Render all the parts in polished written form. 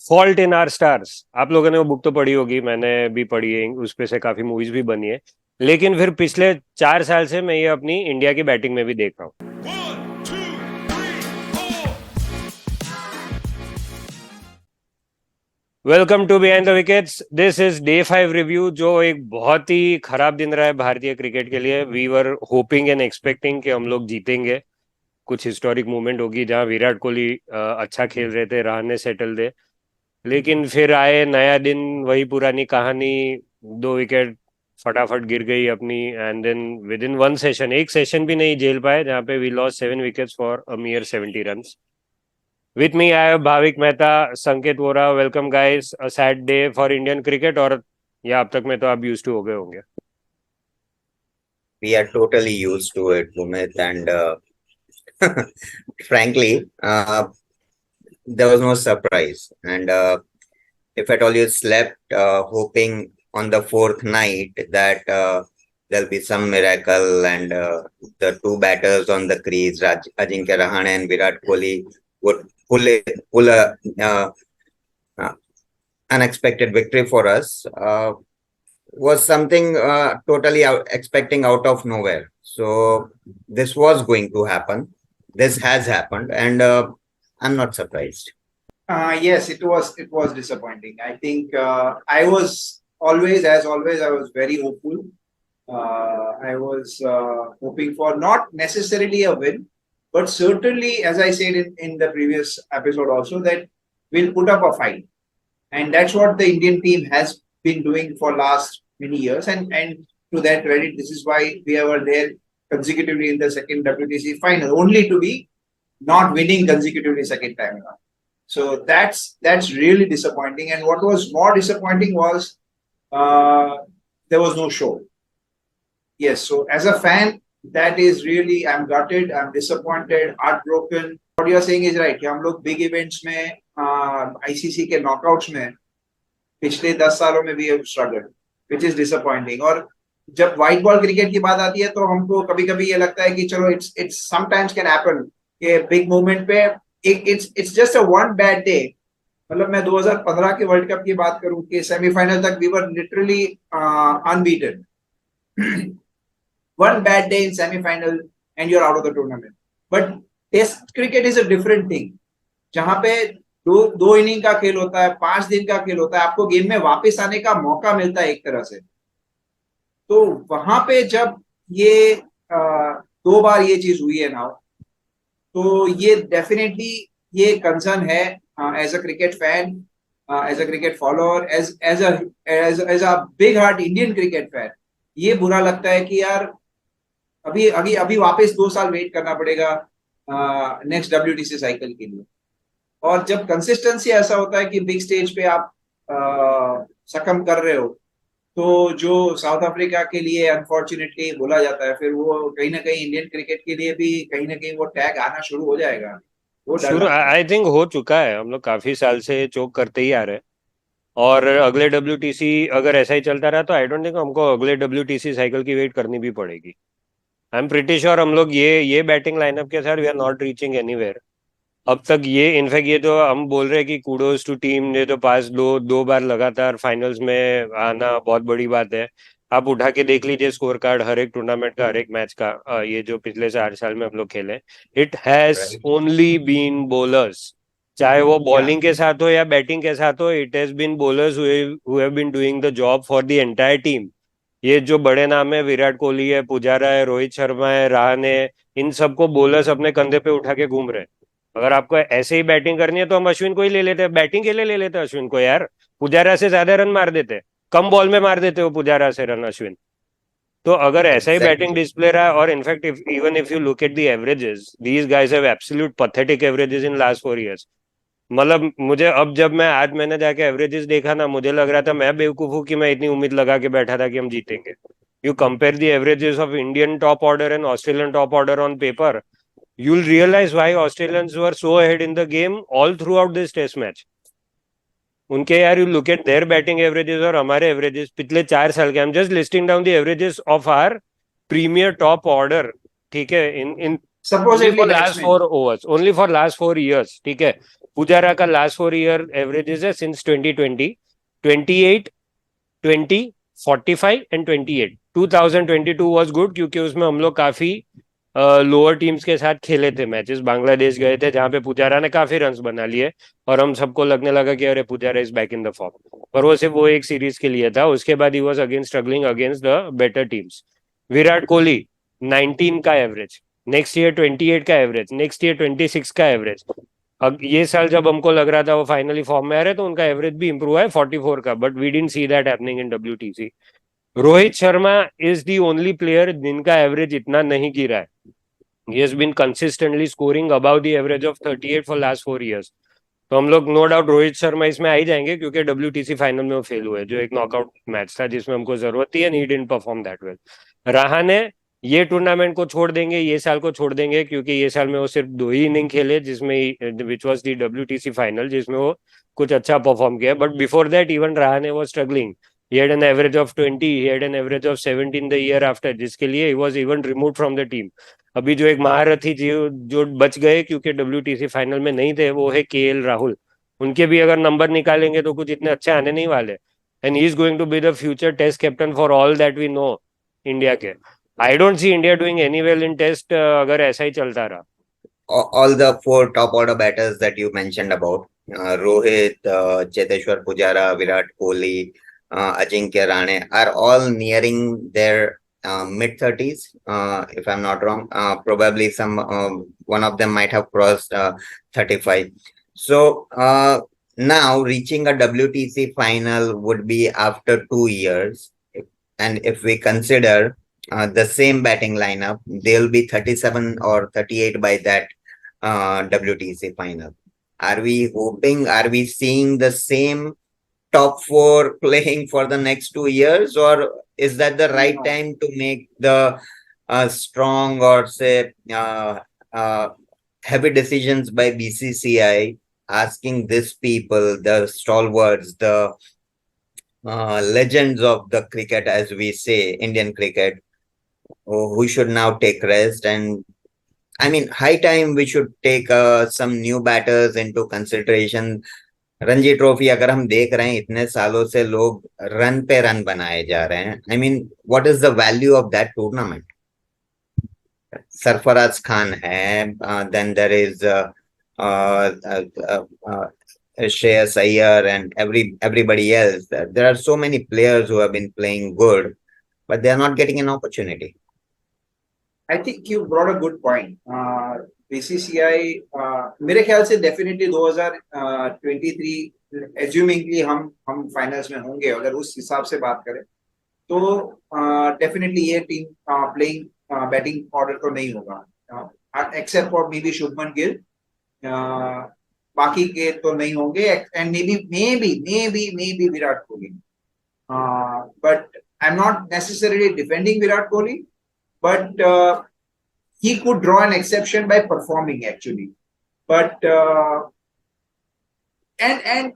Fault in our stars. आप लोगों ने वो बुक तो पढ़ी होगी, मैंने भी पढ़ी है, उस पे से काफी मूवीज भी बनी है। लेकिन फिर पिछले 4 साल से मैं ये अपनी इंडिया की बैटिंग में भी देख रहा हूँ। Welcome to behind the wickets. This is day 5 review, जो एक बहुत ही खराब दिन रहा है भारतीय क्रिकेट के लिए। We were hoping and expecting कि हम लोग जीतेंगे, कुछ हिस्टोरिक मूवमेंट होगी जहां विराट कोहली अच्छा खेल रहे थे, रहाणे सेटल थे। लेकिन फिर आए नया दिन, वही पुरानी कहानी। 2 विकेट फटाफट गिर गई अपनी, and then within one session, एक सेशन भी नहीं झेल पाए, जहाँ पे we lost 7 wickets for a mere 70 runs. With me I have Bhavik Mehta, Sanket Vora. Welcome guys, a sad day for Indian cricket. और या अब तक में तो आप यूज टू हो गए होंगे। We are totally used to it, Sumit, and frankly, there was no surprise. And if at all you slept, hoping on the fourth night that there'll be some miracle and the two batters on the crease, Ajinkya Rahane and Virat Kohli, would pull a uh, unexpected victory for us. Was something totally expecting out of nowhere. So this was going to happen. This has happened, and I'm not surprised. Yes, it was disappointing. I think I was always, as always, I was very hopeful. I was hoping for not necessarily a win, but certainly, as I said in the previous episode also, that we'll put up a fight, and that's what the Indian team has been doing for last many years. And to their credit, this is why we were there consecutively in the second WTC final, only to be not winning consecutively second time around. So that's really disappointing. And what was more disappointing was uh, there was no show. Yes, so as a fan, that is really, I'm gutted, I'm disappointed, heartbroken. What you're saying is right कि हम लोग big events में ICC के knockouts में पिछले 10 सालों में भी struggled, which is disappointing. और जब white ball cricket की बात आती है तो हमको कभी कभी ये लगता है कि चलो it's sometimes can happen कि big moment पे it's just a one bad day. मतलब मैं 2015 के वर्ल्ड कप की बात करूं कि सेमीफाइनल तक we were literally unbeaten. One bad day in semi-final and you're out of the tournament. But Test cricket is a different thing. जहां पे दो इनिंग का खेल होता है, 5 दिन का खेल होता है, आपको गेम में वापस आने का मौका मिलता है एक तरह से। तो वहां पे जब ये 2 बार ये चीज हुई है ना, तो ये डेफिनेटली ये कंसर्न है as a cricket fan, as a cricket follower, as a big heart Indian cricket fan. ये बुरा लगता है कि यार अभी अभी अभी वापस 2 साल वेट करना पड़ेगा नेक्स्ट WTC साइकिल के लिए। और जब कंसिस्टेंसी ऐसा होता है कि बिग स्टेज पे आप सकम कर रहे हो, तो जो साउथ अफ्रीका के लिए अनफॉर्चुनेटली बोला जाता है, फिर वो कहीं ना कहीं इंडियन क्रिकेट के लिए भी कहीं ना कहीं वो टैग आना शुरू हो जाएगा। वो डर शुरू लगता है। आई थिंक हो चुका है, हम लोग काफी साल से चोक करते ही आ रहे हैं। और अगले WTC अगर ऐसा ही चलता रहा तो आई डोंट थिंक हमको अगले WTC साइकिल की वेट करनी भी पड़ेगी। आई एम प्रिटी श्योर हम लोग ये बैटिंग लाइनअप के साथ we are not reaching anywhere अब तक। ये इनफैक्ट ये तो हम बोल रहे हैं कि कूडोज टू टीम ने तो पास दो दो बार लगातार फाइनल्स में आना बहुत बड़ी बात है। आप उठा के देख लीजिए स्कोर कार्ड हर एक टूर्नामेंट का, हर एक मैच का। ये जो पिछले 4 साल में हम लोग खेले, it has Right? Only been bowlers. चाहे वो या बॉलिंग के साथ हो या बैटिंग के साथ हो, it has been bowlers who have been doing the job for the entire team. ये जो बड़े नाम है, विराट कोहली है, पुजारा है, रोहित शर्मा है, रहाणे है, इन सबको बॉलर्स अपने कंधे पे उठा के घूम रहे हैं। अगर आपको ऐसे ही बैटिंग करनी है तो हम अश्विन को ही ले लेते हैं, बैटिंग के लिए ले लेते हैं अश्विन को यार। पुजारा से ज्यादा रन मार देते, कम बॉल में मार देते हो पुजारा से रन अश्विन। तो अगर ऐसा ही बैटिंग Exactly. डिस्प्ले रहा, और in fact even if you look at the averages, these guys have absolute pathetic averages in last 4 years. मतलब मुझे अब जब मैंने जाके एवरेजेस देखा ना, मुझे लग रहा था मैं बेवकूफ हूँ कि मैं इतनी उम्मीद लगा के बैठा था कि हम जीतेंगे। You compare the averages of Indian top order and Australian top order on paper, you'll realize why Australians were so ahead in the game all throughout this test match. उनके यार, you look at their batting averages और हमारे averages पिछले 4 साल के। I am just listing down the averages of our premier top order, ठीक है, in in supposedly for last batsmen. 4 overs, only for last 4 years, ठीक है. पुजारा का लास्ट 4 year एवरेजेस है सिंस 2020, 28, 20, 45 एंड 28. 2022 वाज गुड क्योंकि उसमें हम लोग काफी लोअर टीम्स के साथ खेले थे मैचेस. बांग्लादेश गए थे जहां पे पुजारा ने काफी रन्स बना लिए और हम सबको लगने लगा कि अरे Pujara is back in the form. पर वो सिर्फ वो एक सीरीज के लिए था. उसके बाद he was again struggling against the better teams. Virat Kohli 19 का एवरेज, नेक्स्ट ईयर 28 का एवरेज, नेक्स्ट ईयर 26 का एवरेज. अब ये साल जब हमको लग रहा था वो फाइनली फॉर्म में आ रहे तो उनका एवरेज भी इंप्रूव है 44 का. But we didn't see that happening in WTC. Rohit Sharma is the only player जिनका एवरेज इतना नहीं गिरा है. he has been consistently scoring above the average of 38 for last 4 years. तो हम लोग नो डाउट रोहित शर्मा इसमें आ ही जाएंगे क्योंकि WTC फाइनल में वो फेल हुए जो एक नॉकआउट मैच था जिसमें हमको जरूरत थी and he didn't perform that well. Rahane ये टूर्नामेंट को छोड़ देंगे, ये साल को छोड़ देंगे क्योंकि ये साल में वो सिर्फ 2 ही इनिंग खेले जिसमें which was the WTC final जिसमें वो कुछ अच्छा परफॉर्म किया. But before that even Rahane was struggling. He had an average of 20, he had an average of 17 the year after, जिसके लिए he was even removed from the team. अभी जो एक महारथी जो बच गए क्योंकि WTC फाइनल में नहीं थे वो है KL राहुल. उनके भी अगर नंबर निकालेंगे तो कुछ इतने अच्छे आने नहीं वाले. And he is going to be the future test captain for all that we know India के. I don't see India doing any well in test अगर ऐसा ही चलता रहा. All the four top order batters that you mentioned about Rohit, Cheteshwar Pujara, Virat Kohli, Ajinkya Rahane are all nearing their mid 30s, if I'm not wrong. Probably some one of them might have crossed 35. So now reaching a WTC final would be after 2 years. And if we consider the same batting lineup, they'll be 37 or 38 by that WTC final. Are we hoping, are we seeing the same top four playing for the next 2 years, or is that the right time to make the strong or say heavy decisions by BCCI, asking these people, the stalwarts, the legends of the cricket, as we say, Indian cricket, who should now take rest? And I mean, high time we should take some new batters into consideration. Ranji trophy अगर हम देख रहे हैं इतने सालों से लोग run पे रन बनाए जा रहे हैं. I mean, what is the value of that tournament? Sarfaraz Khan है, then there is Shreyas Iyer and everybody else. There are so many players who have been playing good, but they are not getting an opportunity. I think you brought a good point. BCCI मेरे ख्याल से definitely 2023 assumingly हम finals में होंगे. अगर उस हिसाब से बात करें तो definitely ये team playing batting order तो नहीं होगा, except for maybe Shubman Gill. बाकी के तो नहीं होंगे, and maybe Virat Kohli. But I'm not necessarily defending Virat Kohli, but he could draw an exception by performing actually. But and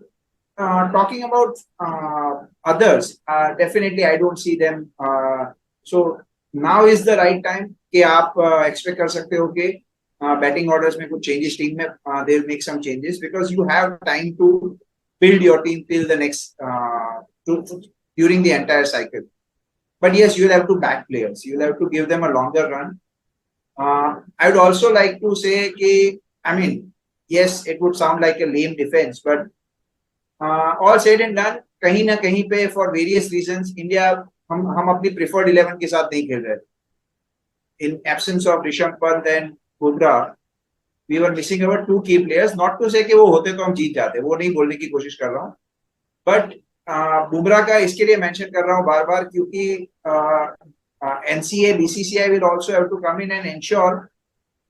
talking about others, definitely I don't see them. So now is the right time कि आप expect कर सकते हो कि batting orders में कुछ changes team में they will make some changes because you have time to build your team till the next during the entire cycle. But yes, you'll have to back players. You'll have to give them a longer run. I would also like to say कि I mean, yes, it would sound like a lame defense, but all said and done, कहीं ना कहीं पे for various reasons, India हम अपनी preferred 11 के साथ नहीं खेल रहे. In absence of Rishabh Pant and Bumrah, we were missing our two key players. Not to say कि वो होते तो हम जीत जाते, वो नहीं बोलने की कोशिश कर रहा हूँ. But बुमराह का इसके लिए मेंशन कर रहा हूँ बार बार क्योंकि NCA, BCCI will also have to come in and ensure.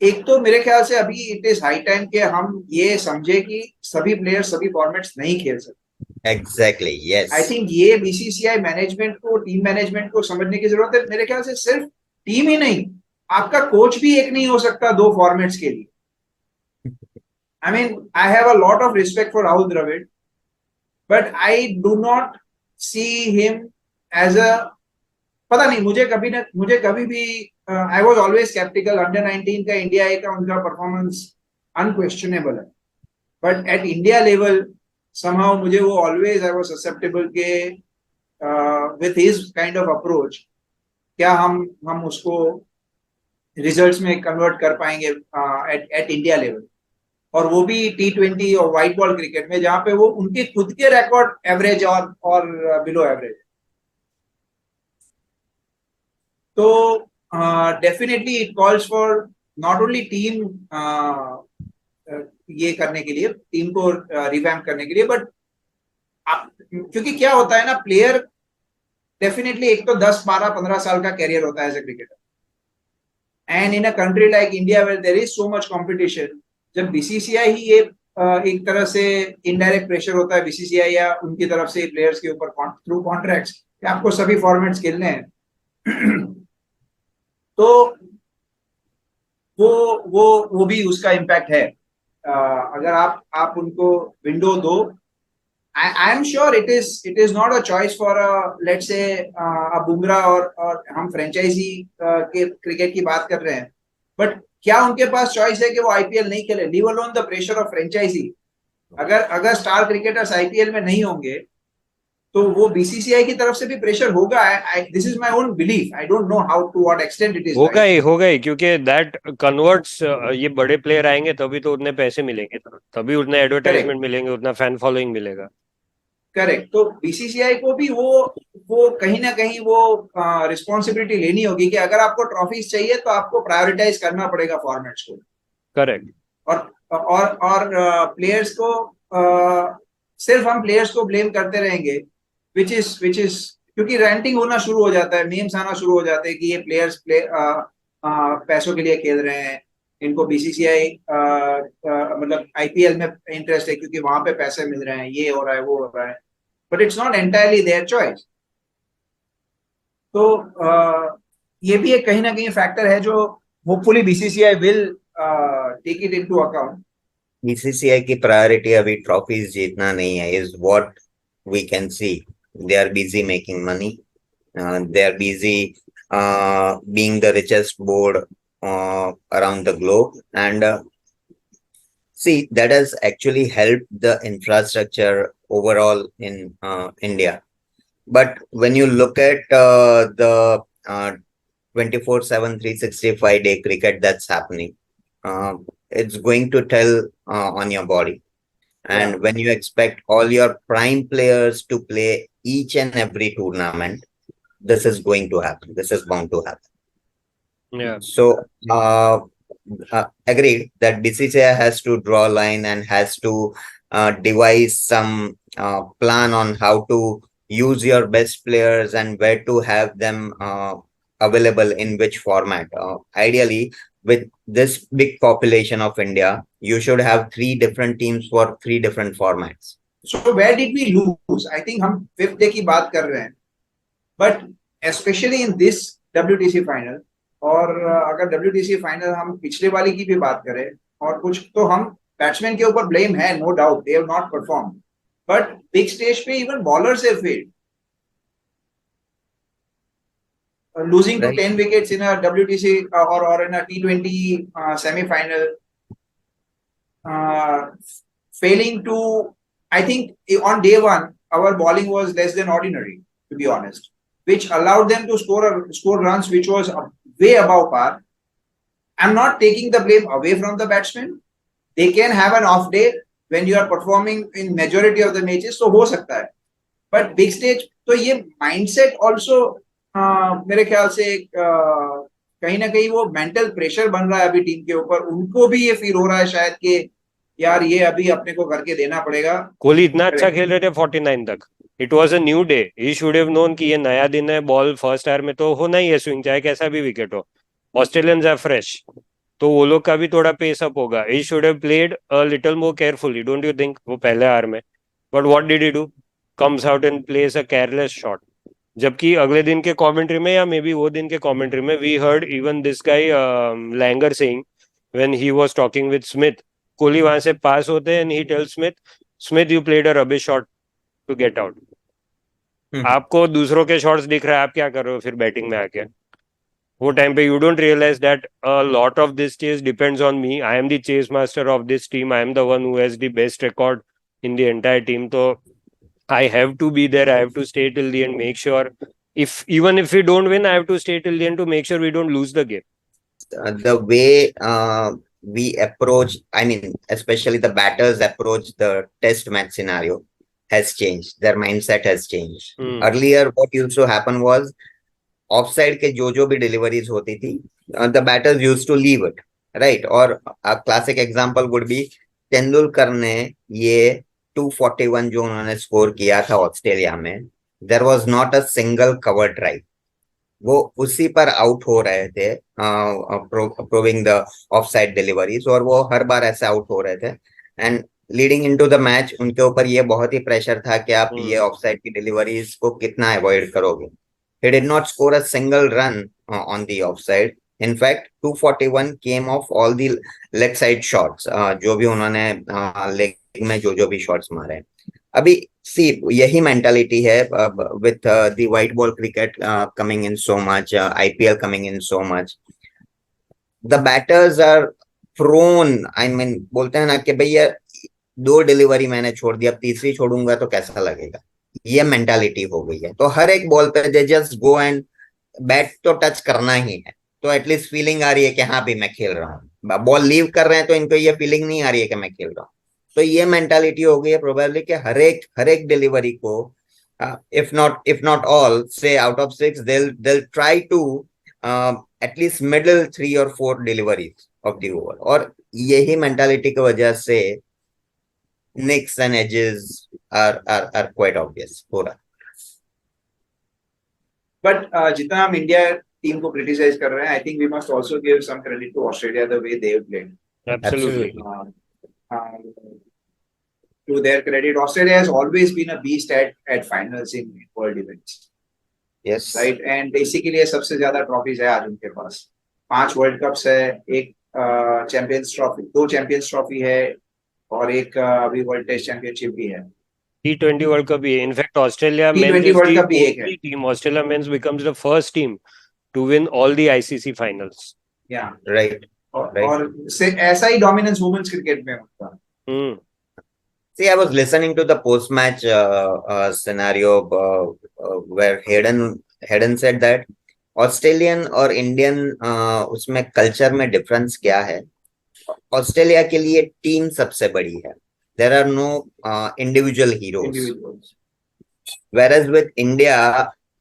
एक तो मेरे ख्याल से अभी इट इज हाई टाइम कि हम ये समझे कि सभी प्लेयर्स सभी फॉर्मेट्स नहीं खेल सकते. Exactly, yes. आई थिंक ये BCCI मैनेजमेंट को, टीम मैनेजमेंट को समझने की जरूरत है. मेरे ख्याल से सिर्फ टीम ही नहीं, आपका कोच भी एक नहीं हो सकता दो फॉर्मेट्स के लिए. I mean, I have a lot of respect for Rahul Dravid, but I do not see him as a पता नहीं, मुझे कभी भी I was always sceptical. Under 19 का इंडिया ए का उनका परफॉर्मेंस अनक्वेश्चनेबल है, but at India level somehow मुझे वो ऑलवेज आई वाज ससेप्टेबल के with his kind of approach क्या हम उसको रिजल्ट्स में कन्वर्ट कर पाएंगे एट एट इंडिया लेवल, और वो भी T20 और व्हाइट बॉल क्रिकेट में, जहां पे वो उनके खुद के रिकॉर्ड एवरेज और बिलो एवरेज। तो definitely it calls for not only team ये करने के लिए, टीम को रिवैम्प करने के लिए, बट क्योंकि क्या होता है ना, प्लेयर डेफिनेटली एक तो 10 12 15 साल का कैरियर होता है as a cricketer, and in a country like India where there is so much competition, जब बीसीसीआई ही ये एक तरह से इनडायरेक्ट प्रेशर होता है बीसीसीआई या उनकी तरफ से प्लेयर्स के ऊपर थ्रू कॉन्ट्रैक्ट्स कि आपको सभी फॉर्मेट्स खेलने हैं तो वो भी उसका इम्पैक्ट है। अगर आप उनको विंडो दो, I am sure it is not a choice for a, let's say a Bumrah और हम फ्रेंचाइजी के क्रिकेट की बात कर रहे हैं, बट क्या उनके पास चॉइस है कि वो आईपीएल नहीं खेले, leave alone the pressure of franchise. अगर अगर स्टार क्रिकेटर्स आईपीएल में नहीं होंगे तो वो बीसीसीआई की तरफ से भी प्रेशर होगा। This is my own belief, I don't know how to what extent it is होगा ही क्योंकि दैट कन्वर्ट्स, ये बड़े प्लेयर आएंगे तभी तो उतने पैसे मिलेंगे, तभी उतने एडवर्टाइजमेंट मिलेंगे, उतना फैन फॉलोइंग मिलेगा। करेक्ट। तो बीसीसीआई को भी वो कहीं ना कहीं वो रिस्पॉन्सिबिलिटी लेनी होगी कि अगर आपको ट्रॉफीज चाहिए तो आपको प्रायोरिटाइज करना पड़ेगा फॉर्मेट्स को। करेक्ट। और प्लेयर्स को सिर्फ हम प्लेयर्स को ब्लेम करते रहेंगे, विच इज क्योंकि रैंटिंग होना शुरू हो जाता है, मीम्स आना शुरू हो जाते हैं कि ये प्लेयर्स पैसों के लिए खेल रहे हैं, इनको बीसीसीआई मतलब आईपीएल में इंटरेस्ट है क्योंकि वहां पे पैसे मिल रहे हैं, ये हो रहा है वो हो रहा है, but it's not entirely their choice. तो ये भी एक कहीं ना कहीं फैक्टर है जो hopefully BCCI will take it into account. BCCI की प्रायोरिटी अभी ट्रॉफीज जीतना नहीं है, is what we can see. They are busy making money, they are busy being the richest board around the globe, and see, that has actually helped the infrastructure overall in India. But when you look at the 24/7 365-day cricket that's happening, it's going to tell on your body. And when you expect all your prime players to play each and every tournament, this is going to happen. This is bound to happen. Yeah. So, agreed that BCCI has to draw a line and has to devise some plan on how to use your best players and where to have them available in which format. Ideally, with this big population of India, you should have 3 different teams for 3 different formats. So where did we lose? I think हम 5th day की बात कर रहे हैं, but especially in this WTC final, और अगर WTC final हम पिछले वाली की भी बात करें और कुछ, तो हम बैट्समैन के ऊपर ब्लेम है, no doubt, they have not perform, but big stage पे even bowlers have failed, losing to 10 wickets in a WTC or in a T20 semi-final, failing to, I think on day one, our bowling was less than ordinary, to be honest, which allowed them to score runs which was way above par. I'm not taking the blame away from the batsmen. They can have an off day when you are performing in majority of the matches, so हो सकता है. But big stage, तो ये mindset also मेरे ख्याल से कहीं ना कहीं वो मेंटल प्रेशर बन रहा है अभी टीम के ऊपर, उनको भी ये फील हो रहा है शायद कि यार ये अभी अपने को करके देना पड़ेगा। कोहली इतना अच्छा खेल रहे थे 49 तक, it was a new day, he should have known कि ये नया दिन है, बॉल फर्स्ट आवर में तो होना ही है स्विंग, चाहे कैसा भी विकेट हो, ऑस्ट्रेलियंस आर फ्रेश, तो वो लोग का भी थोड़ा पेस अप होगा, he should have played a little more carefully, don't you think? वो पहले आवर में, but what did he do? Comes out and place a careless shot. जबकि अगले दिन के कमेंट्री में या मे बी वो दिन के कमेंट्री में we heard even this guy Langer saying when he was talking with Smith, Kohli वहां से पास होते हैं and he tells Smith, Smith you played a rubbish shot to get out. आपको दूसरों के शॉट्स दिख रहा है, आप क्या कर रहे हो फिर बैटिंग में आके? वो टाइम पे you don't realise that a lot of this chase depends on me, I am the chase master of this team, I am the one who has the best record in the entire team. तो I have to be there. I have to stay till the end. Make sure, if even if we don't win, I have to stay till the end to make sure we don't lose the game. The way we approach, I mean, especially the batters approach the test match scenario has changed. Their mindset has changed. Earlier, what used to happen was offside के जो भी deliveries होती थी, the batters used to leave it, right? और a classic example would be Tendulkar ने ये 241 जो उन्होंने स्कोर किया था ऑस्ट्रेलिया में, there was not a single cover drive. वो उसी पर आउट हो रहे थे, प्रूविंग द ऑफसाइड डिलीवरीज, और वो हर बार ऐसे आउट हो रहे थे. And leading into the match उनके ऊपर ये बहुत ही प्रेशर था कि आप ये ऑफसाइड की डिलीवरीज को कितना अवॉइड करोगे. He did not score a single run on the offside. In fact, 241 came off all the leg side shots, जो भी उन्होंने लेग में जो भी शॉट्स मारे. अभी सी यही मेंटालिटी है with the white ball cricket coming in so much, IPL coming in so much. The batters are prone, I mean बोलते हैं ना कि भैया 2 डिलीवरी मैंने छोड़ दी, अब तीसरी छोड़ूंगा तो कैसा लगेगा. ये मेंटालिटी हो गई है. तो हर एक बॉल पे they just go and bat तो टच करना ही है, तो एटलीस्ट फीलिंग आ रही है कि हाँ भी मैं खेल रहा हूँ. बॉल लीव कर रहे हैं तो इनको ये फीलिंग नहीं आ रही है कि मैं खेल रहा हूँ. तो ये मेंटालिटी हो गई है प्रोबेबली कि हर एक डिलीवरी को, if not all, say out of 6, they'll try to at least middle 3 or 4 deliveries of the over. और यही मेंटालिटी की वजह से nicks and edges are quite obvious हो रहा. बट जितना हम इंडिया टीम को क्रिटिसाइज कर रहे हैं, I think we must also give some credit to Australia the way they played. Absolutely. To their credit, Australia has always been a beast at finals in world events. Yes. Right, and basically सबसे ज्यादा trophies है आज उनके पास. 5 world cups है, एक champions trophy, 2 champions trophy है, और एक अभी वर्ल्ड टेस्ट चैंपियनशिप भी है. T20 वर्ल्ड कप भी है. In fact Australia men's T20 is world the cup भी एक है. Only team, Australia men's becomes the first team to win all the ICC finals. या Right. और से ऐसा ही डोमिनेंस वुमेन्स क्रिकेट में होता है. See, I was listening to the post-match scenario where Hayden said that Australian और Indian उसमें culture में डिफरेंस क्या है. ऑस्ट्रेलिया के लिए टीम सबसे बड़ी है. There are no individual heroes. Whereas with India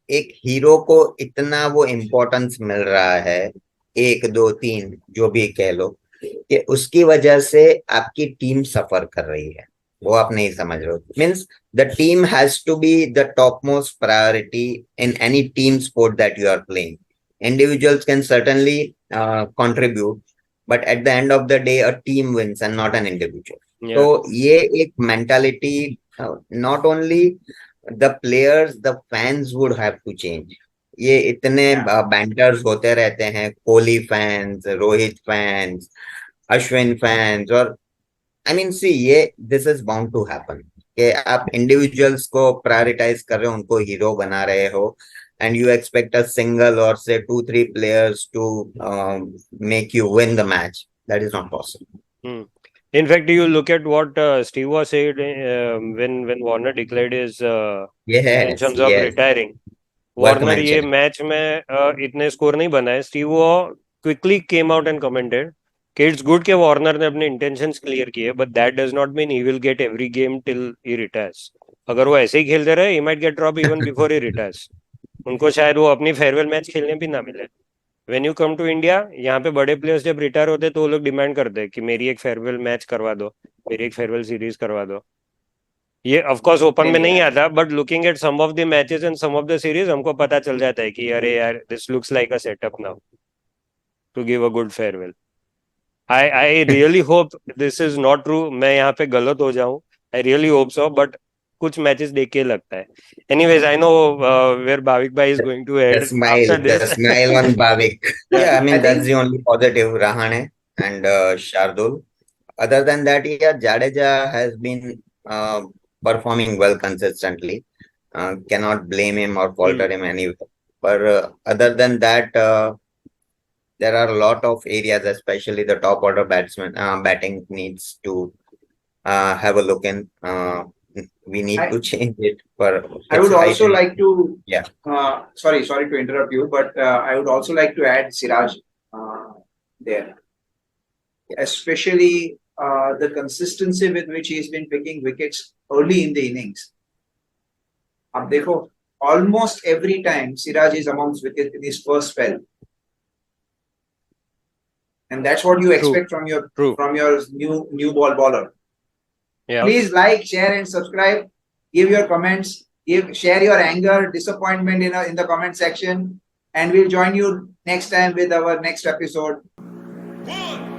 एक हीरो को इतना वो इम्पोर्टेंस मिल रहा है, 1 2 3 जो भी कह लो, कि उसकी वजह से आपकी टीम सफर कर रही है. वो आप नहीं समझ रहे हो. Means the team has to be the top most priority in any team sport that you are playing. Individuals can certainly contribute, but at the end of the day a team wins and not an individual. तो ये एक mentality not only the players, the fans would have to change. ये इतने banters होते रहते हैं, Kohli fans, Rohit fans, Ashwin fans, और I mean सी ये this is bound to happen कि आप इंडिविजुअल्स को प्रायोरिटाइज कर रहे हो, उनको हीरो बना रहे हो, and you expect a single और से 2 3 players to make you win the match. That is not possible. In fact, you look at what Steve was said when Warner declared his intentions of retiring. Warner ये match में इतने score नहीं बनाए. Steve वो quickly came out and commented कि it's good कि Warner ने अपने इंटेंशंस क्लियर किए, but that does not mean he will get every game till he retires. अगर वो ऐसे ही खेलते रहे, he might get drop even before he retires. उनको शायद वो अपनी फेयरवेल मैच खेलने भी ना मिले. When you come to India, यहाँ पे बड़े प्लेयर्स जब रिटायर होते तो वो लोग डिमांड करते हैं कि मेरी एक फेयरवेल मैच करवा दो, मेरी एक फेयरवेल सीरीज करवा दो. ये ऑफ कोर्स ओपन में नहीं आता, but looking at some of the matches and some of the series हमको पता चल जाता है कि अरे यार, this looks like a setup now to give a good farewell. I really hope this is not true. मैं यहाँ पे गलत हो जाऊं, I really hope so, but कुछ मैचेस देख के लगता है. Anyways, I know where Bhavik भाई is going to head after this. The smile on Bhavik. Yeah, I mean that's the only positive. Rahane and Shardul. Other than that, yeah, Jadeja has been performing well consistently. cannot blame him or falter him anyway. But other than that, there are a lot of areas, especially the top order batsman batting needs to have a look in. We need I- to change it. For I would also think- like to, yeah. sorry to interrupt you, but I would also like to add Siraj there, especially the consistency with which he's been picking wickets early in the innings. अब देखो, almost every time Siraj is amongst wickets in his first spell, and that's what you expect from your new ball bowler. Yeah. Please like, share, and subscribe. Give your comments. Share your anger, disappointment in the comment section, and we'll join you next time with our next episode. 1